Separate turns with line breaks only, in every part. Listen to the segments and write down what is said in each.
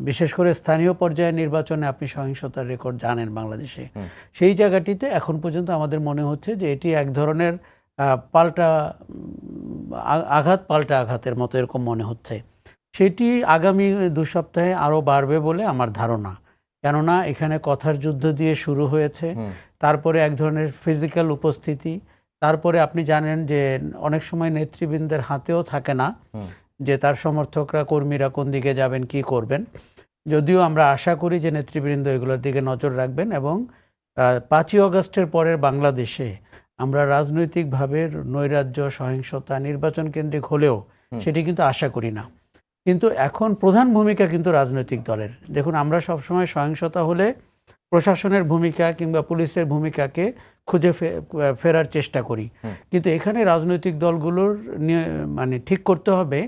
বিশেষ করে স্থানীয় পর্যায়ে নির্বাচনে আপনি সহিংসতার রেকর্ড জানেন বাংলাদেশে। সেই জায়গাটিতে এখন পর্যন্ত আমাদের মনে হচ্ছে যে এটি এক ধরনের পাল্টা আঘাত পাল্টা আঘাতের মতো এরকম মনে হচ্ছে। সেটি আগামী ২ সপ্তাহে আরও বাড়বে বলে আমার ধারণা। কেননা এখানে কথার যুদ্ধ দিয়ে শুরু হয়েছে, তারপরে এক ধরনের ফিজিক্যাল উপস্থিতি, তারপরে আপনি জানেন যে অনেক সময় নেতৃবৃন্দের হাতেও থাকে না যে তার সমর্থকরা কর্মীরা কোন দিকে যাবেন, কি করবেন। যদিও আমরা আশা করি যে নেতৃবৃন্দ এগুলোর দিকে নজর রাখবেন এবং ৫ই অগস্টের পরের বাংলাদেশে আমরা রাজনৈতিকভাবে নৈরাজ্য সহিংসতা নির্বাচন কেন্দ্রিক হলেও সেটি কিন্তু আশা করি না। কিন্তু এখন প্রধান ভূমিকা কিন্তু রাজনৈতিক দলের। দেখুন, আমরা সবসময় সহিংসতা হলে প্রশাসনের ভূমিকা কিংবা পুলিশের ভূমিকাকে খুঁজে ফেরার চেষ্টা করি, কিন্তু এখানে রাজনৈতিক দলগুলোর মানে ঠিক করতে হবে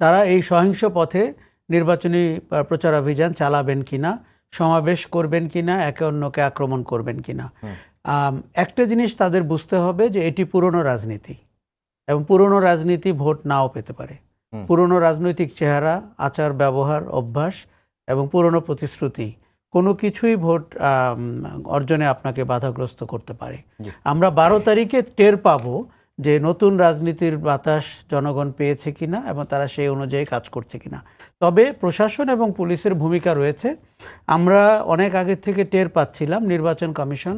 তারা এই সহিংস পথে নির্বাচনী প্রচারাভিযান চালাবেন কিনা, সমাবেশ করবেন কিনা, একে অন্যকে আক্রমণ করবেন কিনা। একটা জিনিস তাদের বুঝতে হবে যে এটি পুরনো রাজনীতি এবং পুরনো রাজনীতি ভোট নাও পেতে পারে। পুরনো রাজনৈতিক চেহারা, আচার ব্যবহার, অভ্যাস এবং পুরনো প্রতিশ্রুতি কোনো কিছুই ভোট অর্জনে আপনাকে বাধাগ্রস্ত করতে পারে। আমরা ১২ তারিখে টের পাবো যে নতুন রাজনীতির বাতাস জনগণ পেয়েছে কিনা এবং তারা সেই অনুযায়ী কাজ করছে কিনা। তবে প্রশাসন এবং পুলিশের ভূমিকা রয়েছে। আমরা অনেক আগে থেকে টের পাচ্ছিলাম নির্বাচন কমিশন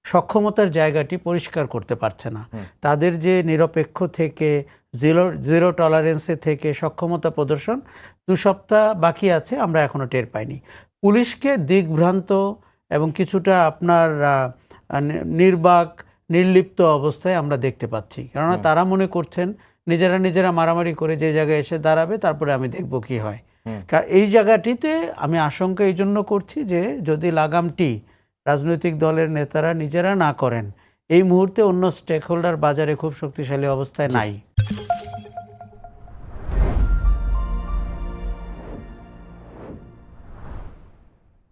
সক্ষমতার জায়গাটি পরিষ্কার করতে পারছে না। তাদের যে নিরপেক্ষ থেকে জিরো টলারেন্সে থেকে সক্ষমতা প্রদর্শন ২ সপ্তাহ বাকি আছে, আমরা এখনো টের পাইনি। পুলিশকে দিকভ্রান্ত এবং কিছুটা আপনার নির্বাক নির্লিপ্ত অবস্থায় আমরা দেখতে পাচ্ছি। কেননা তারা মনে করছেন নিজেরা মারামারি করে যে জায়গায় এসে দাঁড়াবে, তারপরে আমি দেখব কি হয়। এই জায়গাটিতে আমি আশঙ্কা এই জন্য করছি যে যদি লাগামটি রাজনৈতিক দলের নেতারা নিজেরা না করেন, এই মুহূর্তে অন্য স্টেক হোল্ডার বাজারে খুব শক্তিশালী অবস্থায় নাই।